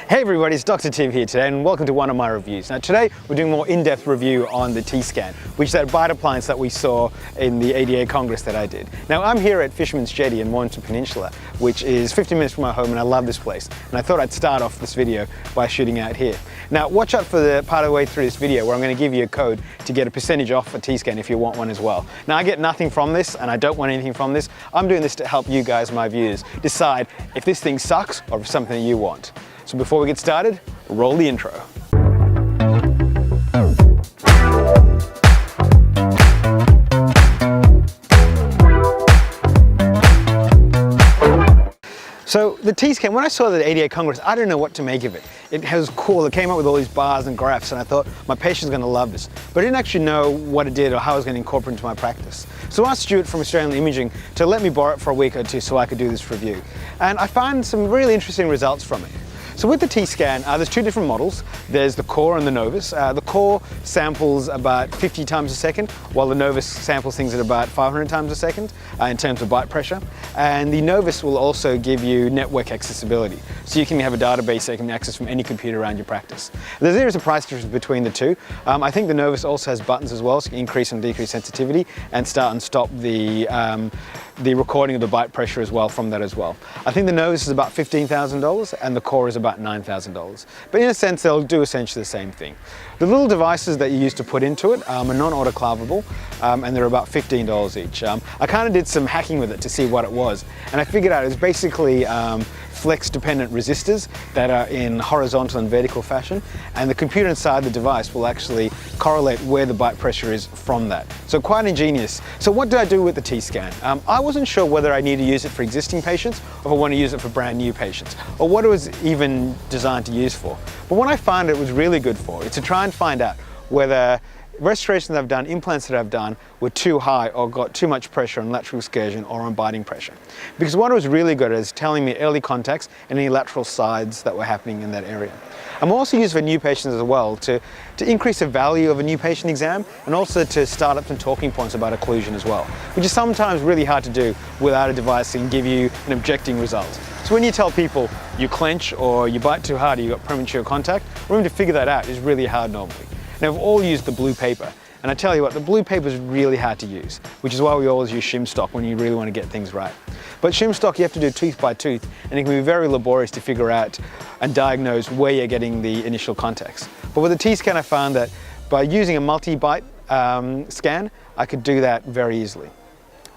Hey everybody, it's Dr. Tim here today and welcome to one of my reviews. Now today we're doing a more in-depth review on the T-Scan, which is that bite appliance that we saw in the ADA Congress that I did. Now I'm here at Fisherman's Jetty in Mornington Peninsula, which is 15 minutes from my home, and I love this place. And I thought I'd start off this video by shooting out here. Now watch out for the part of the way through this video where I'm going to give you a code to get a percentage off a T-Scan if you want one as well. Now I get nothing from this and I don't want anything from this. I'm doing this to help you guys, my viewers, decide if this thing sucks or if it's something you want. So before we get started, roll the intro. So the T-Scan, when I saw the ADA Congress, I didn't know what to make of it. It was cool, it came up with all these bars and graphs, and I thought my patient's gonna love this. But I didn't actually know what it did or how I was gonna incorporate it into my practice. So I asked Stuart from Australian Imaging to let me borrow it for a week or two so I could do this review. And I found some really interesting results from it. So with the T-Scan, there's two different models. There's the Core and the Novus. The Core samples about 50 times a second, while the Novus samples things at about 500 times a second in terms of bite pressure. And the Novus will also give you network accessibility. So you can have a database that you can access from any computer around your practice. There is a price difference between the two. I think the Novus also has buttons as well, so you can increase and decrease sensitivity and start and stop the recording of the bite pressure as well from that as well. I think the Novus is about $15,000 and the Core is about $9,000. But in a sense, they'll do essentially the same thing. The little devices that you use to put into it are non-autoclavable, and they're about $15 each. I kind of did some hacking with it to see what it was, and I figured out it was basically flex-dependent resistors that are in horizontal and vertical fashion, and the computer inside the device will actually correlate where the bite pressure is from that. So quite ingenious. So what did I do with the T-Scan? I wasn't sure whether I need to use it for existing patients or if I want to use it for brand new patients, or what it was even designed to use for. But what I found it was really good for is to try and find out whether restorations that I've done, implants that I've done, were too high or got too much pressure on lateral excursion or on biting pressure. Because what it was really good at is telling me early contacts and any lateral sides that were happening in that area. I'm also used for new patients as well to increase the value of a new patient exam, and also to start up some talking points about occlusion as well, which is sometimes really hard to do without a device that can give you an objecting result. So when you tell people you clench or you bite too hard or you got premature contact, remember to figure that out is really hard normally. Now we've all used the blue paper, and I tell you what, the blue paper is really hard to use, which is why we always use shim stock when you really want to get things right. But shim stock you have to do tooth by tooth, and it can be very laborious to figure out and diagnose where you're getting the initial contacts. But with the T-Scan I found that by using a multi-bite scan, I could do that very easily.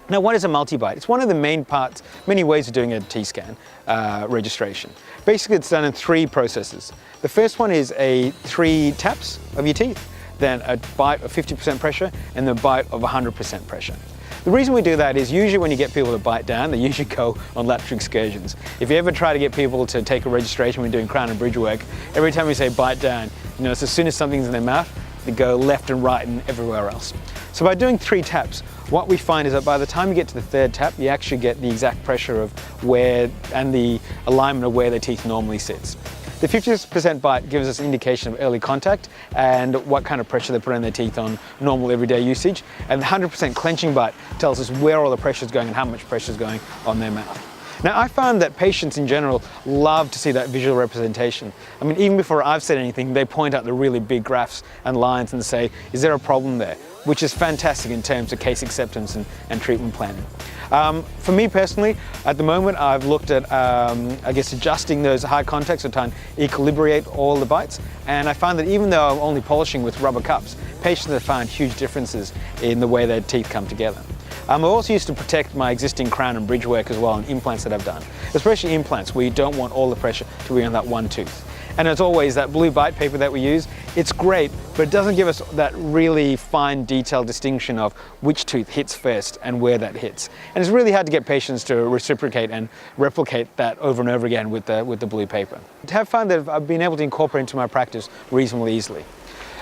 Now what is a multi-bite? It's one of the many ways of doing a T-Scan registration. Basically it's done in three processes. The first one is 3 taps of your teeth, then a bite of 50% pressure, and then a bite of 100% pressure. The reason we do that is usually when you get people to bite down, they usually go on lateral excursions. If you ever try to get people to take a registration when you're doing crown and bridge work, every time you say bite down, you know, it's as soon as something's in their mouth, they go left and right and everywhere else. So by doing 3 taps, what we find is that by the time you get to the 3rd tap, you actually get the exact pressure of where and the alignment of where the teeth normally sits. The 50% bite gives us an indication of early contact and what kind of pressure they put on their teeth on normal everyday usage. And the 100% clenching bite tells us where all the pressure is going and how much pressure is going on their mouth. Now I found that patients in general love to see that visual representation. I mean, even before I've said anything, they point out the really big graphs and lines and say, is there a problem there? Which is fantastic in terms of case acceptance and treatment planning. For me personally, at the moment I've looked at I guess adjusting those high contacts or trying to equilibrate all the bites, and I find that even though I'm only polishing with rubber cups, patients have found huge differences in the way their teeth come together. I've also used to protect my existing crown and bridge work as well, and implants that I've done, especially implants where you don't want all the pressure to be on that one tooth. And as always, that blue bite paper that we use, it's great, but it doesn't give us that really fine detailed distinction of which tooth hits first and where that hits. And it's really hard to get patients to reciprocate and replicate that over and over again with the blue paper. I have found that I've been able to incorporate into my practice reasonably easily.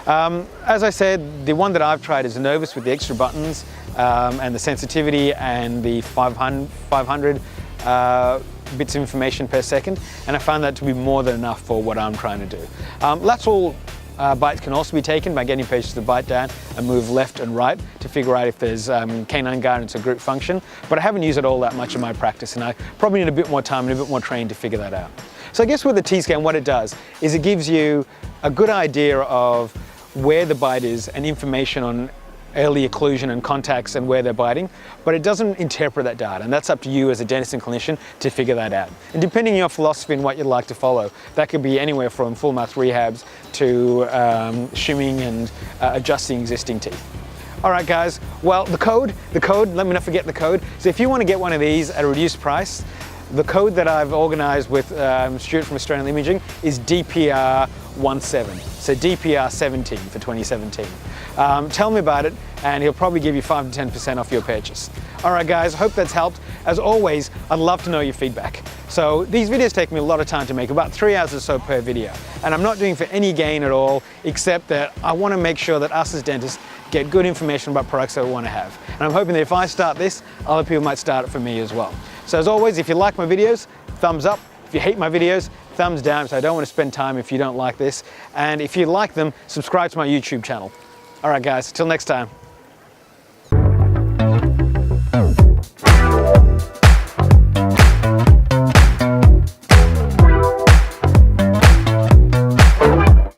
As I said, the one that I've tried is the Novus with the extra buttons and the sensitivity and the 500 bits of information per second, and I found that to be more than enough for what I'm trying to do. Lateral bites can also be taken by getting patients to bite down and move left and right to figure out if there's canine guidance or group function, but I haven't used it all that much in my practice, and I probably need a bit more time and a bit more training to figure that out. So I guess with the T-scan, what it does is it gives you a good idea of where the bite is and information on early occlusion and contacts and where they're biting, but it doesn't interpret that data, and that's up to you as a dentist and clinician to figure that out. And depending on your philosophy and what you'd like to follow, that could be anywhere from full mouth rehabs to shimming and adjusting existing teeth. All right, guys, well, the code, let me not forget the code. So if you want to get one of these at a reduced price, the code that I've organized with Stuart from Australian Imaging is DPR17, so DPR17 for 2017. Tell me about it, and he'll probably give you 5 to 10% off your purchase. All right, guys, hope that's helped. As always, I'd love to know your feedback. So these videos take me a lot of time to make, about 3 hours or so per video, and I'm not doing for any gain at all, except that I want to make sure that us as dentists get good information about products that we want to have. And I'm hoping that if I start this, other people might start it for me as well. So as always, if you like my videos, thumbs up. If you hate my videos, thumbs down, so I don't want to spend time if you don't like this. And if you like them, subscribe to my YouTube channel. All right, guys, till next time.